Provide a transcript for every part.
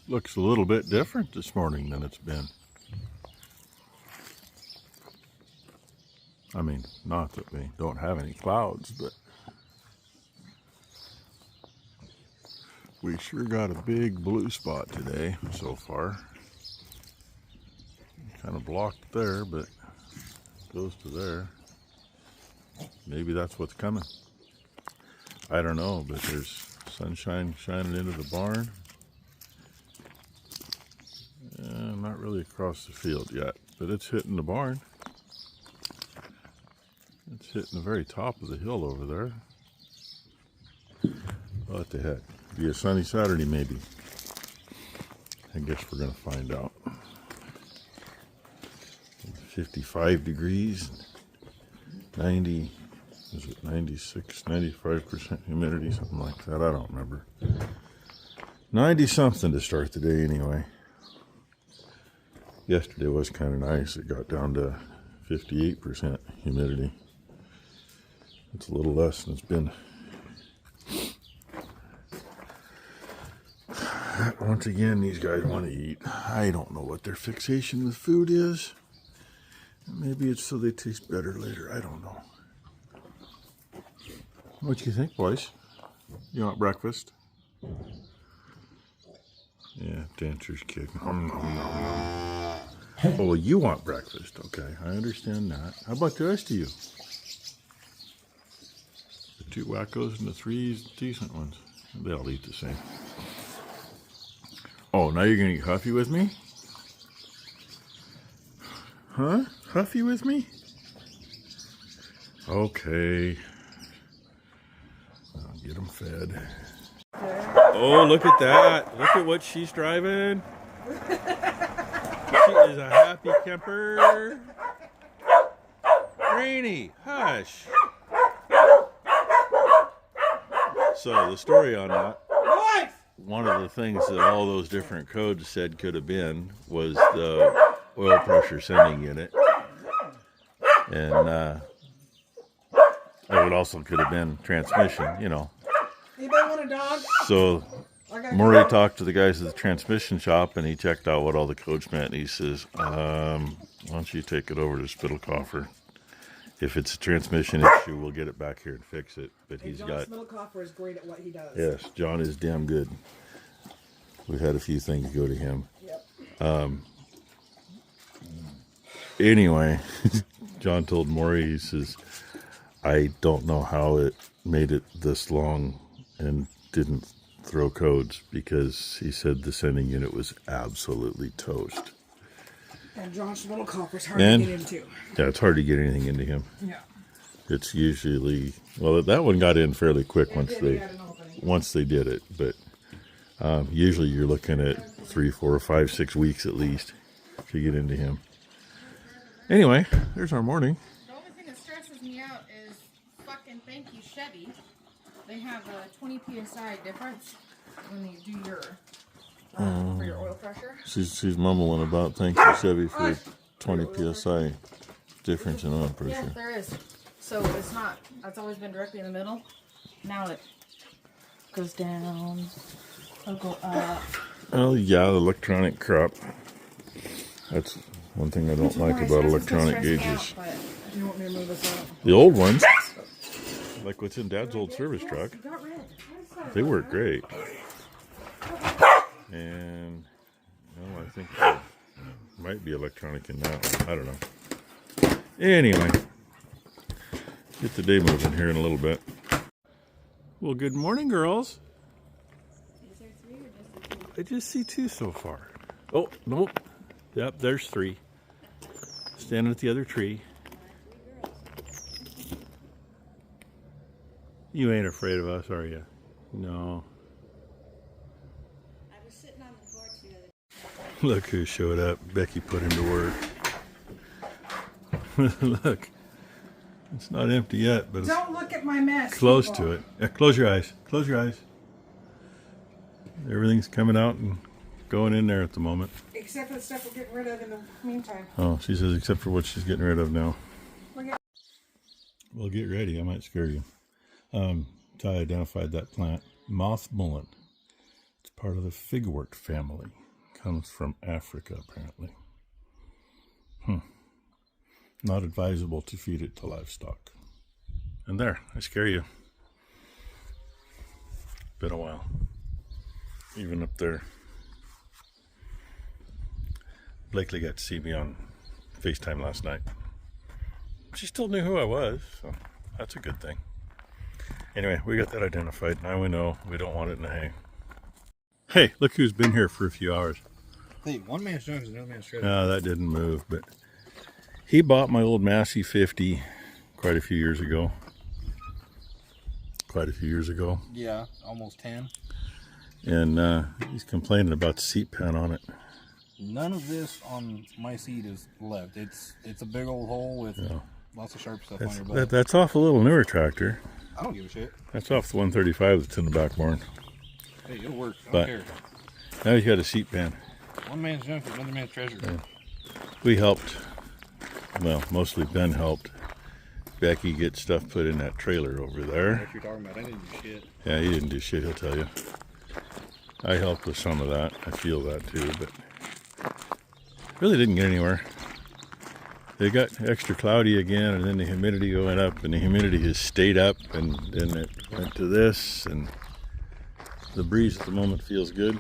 Looks a little bit different this morning than it's been. I mean, not that we don't have any clouds, but we sure got a big blue spot today so far. Kind of blocked there, but goes to there. Maybe that's what's coming. I don't know, but there's sunshine shining into the barn. Not really across the field yet, but it's hitting the barn. It's hitting the very top of the hill over there. What the heck? Be a sunny Saturday maybe. I guess we're gonna find out. 55 degrees, 90, is it 96, 95% humidity, something like that. I don't remember. 90 something to start the day anyway. Yesterday was kind of nice. It got down to 58% humidity. It's a little less than it's been. Once again, these guys want to eat. I don't know what their fixation with food is. Maybe it's so they taste better later. I don't know. What do you think, boys? You want breakfast? Yeah, Dancer's kid. Oh, well, you want breakfast. Okay, I understand that. How about the rest of you? The two wackos and the three decent ones. They all eat the same. Oh, now you're going to eat Huffy with me? Huh? Huffy with me? Okay. I'll get them fed. Oh, look at that. Look at what she's driving. She is a happy camper. Rainy, hush. So the story on that, one of the things that all those different codes said could have been was the oil pressure sending unit. And it also could have been transmission, you know. Anybody want a dog? So Murray talked to the guys at the transmission shop, and he checked out what all the codes meant, and he says, why don't you take it over to Spittlecoffer? If it's a transmission issue, we'll get it back here and fix it. But he's got... Spittlecoffer is great at what he does. Yes, John is damn good. We've had a few things go to him. Yep. Anyway, John told Maury, he says, I don't know how it made it this long and didn't throw codes, because he said the sending unit was absolutely toast. And John Spittlecoffer's hard to get into. Yeah, it's hard to get anything into him. Yeah. It's usually, well, that one got in fairly quick once they did it, but usually you're looking at 3, 4, 5, 6 weeks at least to get into him. Anyway, there's our morning. The only thing that stresses me out is fucking thank you Chevy. They have a 20 psi difference when you do your for your oil pressure. She's mumbling about thank you Chevy for 20 psi difference in oil pressure. Yeah, there is. So it's not. It's always been directly in the middle. Now it goes down. It'll go up. Oh yeah, the electronic crap. That's one thing I don't like about electronic gauges. You want me to move this up? The old ones, like what's in Dad's old service truck, they work great. And well, I think there might be electronic in that one. I don't know. Anyway, get the day moving here in a little bit. Well, good morning, girls. Is there 3 or just 2? I just see 2 so far. Oh, nope. Yep, there's 3. Standing at the other tree. You ain't afraid of us, are you? No. I was sitting on the porch the other day. Look who showed up. Becky put him to work. Look. It's not empty yet, but Don't look at my mess. close people. to it. Yeah, close your eyes. Close your eyes. Everything's coming out and going in there at the moment. Except for the stuff we're getting rid of in the meantime. Oh, she says except for what she's getting rid of now. Look at Well, get ready. I might scare you. Ty identified that plant. Moth mullen. It's part of the figwort family. Comes from Africa, apparently. Not advisable to feed it to livestock. And there, I scare you. Been a while. Even up there. Blakely got to see me on FaceTime last night. She still knew who I was, so that's a good thing. Anyway, we got that identified. Now we know we don't want it in the hay. Hey, look who's been here for a few hours. Hey, one man's junk is another man's treasure. No, that didn't move, but he bought my old Massey 50 quite a few years ago. Yeah, almost 10. And he's complaining about the seat pan on it. None of this on my seat is left. It's a big old hole with lots of sharp stuff on your butt. That's off a little newer tractor. I don't give a shit. That's off the 135 that's in the back barn. Hey, it'll work. I But don't care. now he's got a seat pan. One man's junk is another man's treasure. Yeah. We helped, well, mostly Ben helped Becky get stuff put in that trailer over there. What you're talking about, I didn't do shit. Yeah, he didn't do shit, he'll tell you. I helped with some of that. I feel that too, but really didn't get anywhere. They got extra cloudy again, and then the humidity went up, and the humidity has stayed up, and then it went to this, and the breeze at the moment feels good.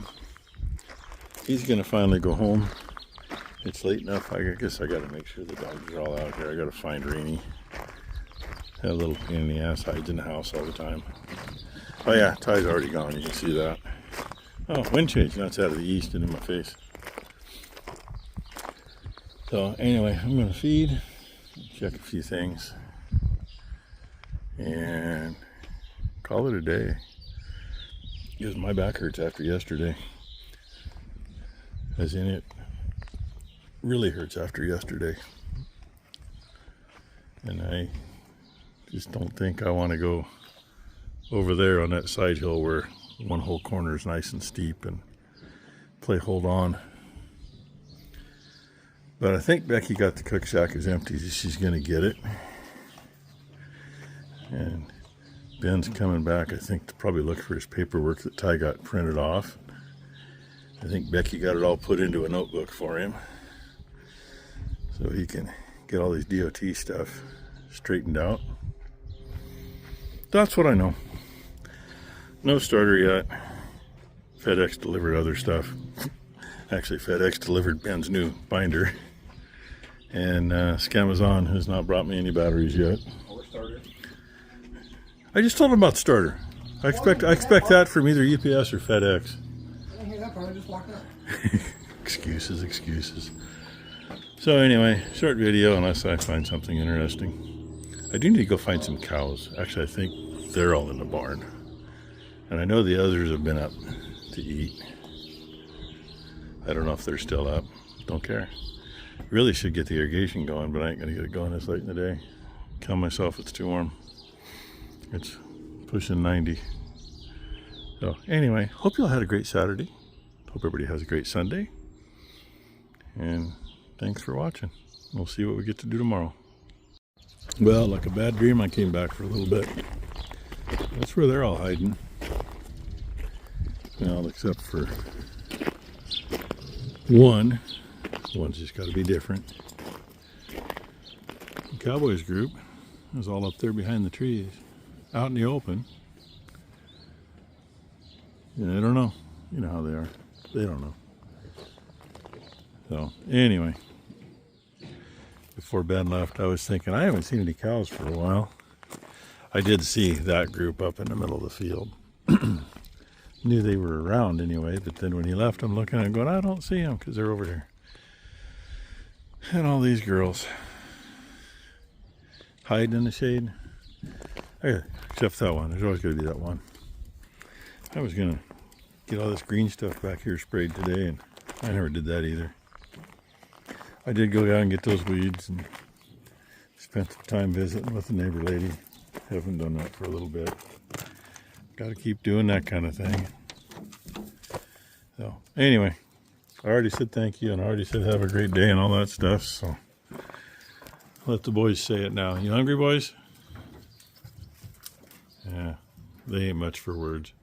He's gonna finally go home. It's late enough. I guess I gotta make sure the dogs are all out here. I gotta find Rainy. That little pain in the ass hides in the house all the time. Oh yeah, Ty's already gone. You can see that. Oh, wind change. That's out of the east and in my face. So anyway, I'm gonna feed, check a few things, and call it a day. Because my back hurts after yesterday. As in, it really hurts after yesterday. And I just don't think I want to go over there on that side hill where one whole corner is nice and steep and play hold on. But I think Becky got the cook shack is empty. She's going to get it. And Ben's coming back, I think, to probably look for his paperwork that Ty got printed off. I think Becky got it all put into a notebook for him, so he can get all these DOT stuff straightened out. That's what I know. No starter yet. FedEx delivered other stuff. Actually, FedEx delivered Ben's new binder. And Scamazon has not brought me any batteries yet. Or starter. I just told him about starter. I expect that from either UPS or FedEx. I didn't hear that part. I just walked up. Excuses. So anyway, short video unless I find something interesting. I do need to go find some cows. Actually, I think they're all in the barn. And I know the others have been up to eat. I don't know if they're still up. Don't care. Really should get the irrigation going, but I ain't gonna get it going this late in the day. Tell myself it's too warm. It's pushing 90. So anyway, hope you all had a great Saturday. Hope everybody has a great Sunday. And thanks for watching. We'll see what we get to do tomorrow. Well, like a bad dream, I came back for a little bit. That's where they're all hiding. Well, except for one. One's just got to be different. The Cowboys group is all up there behind the trees, out in the open. And I don't know. You know how they are. They don't know. So, anyway. Before Ben left, I was thinking, I haven't seen any cows for a while. I did see that group up in the middle of the field. Knew they were around anyway, but then when he left, I'm looking at him going, I don't see them because they're over here. And all these girls hiding in the shade. Okay, except for that one. There's always going to be that one. I was going to get all this green stuff back here sprayed today, and I never did that either. I did go down and get those weeds and spent some time visiting with the neighbor lady. Haven't done that for a little bit. Got to keep doing that kind of thing. So anyway, I already said thank you and I already said have a great day and all that stuff. So let the boys say it now. You hungry, boys? Yeah, they ain't much for words.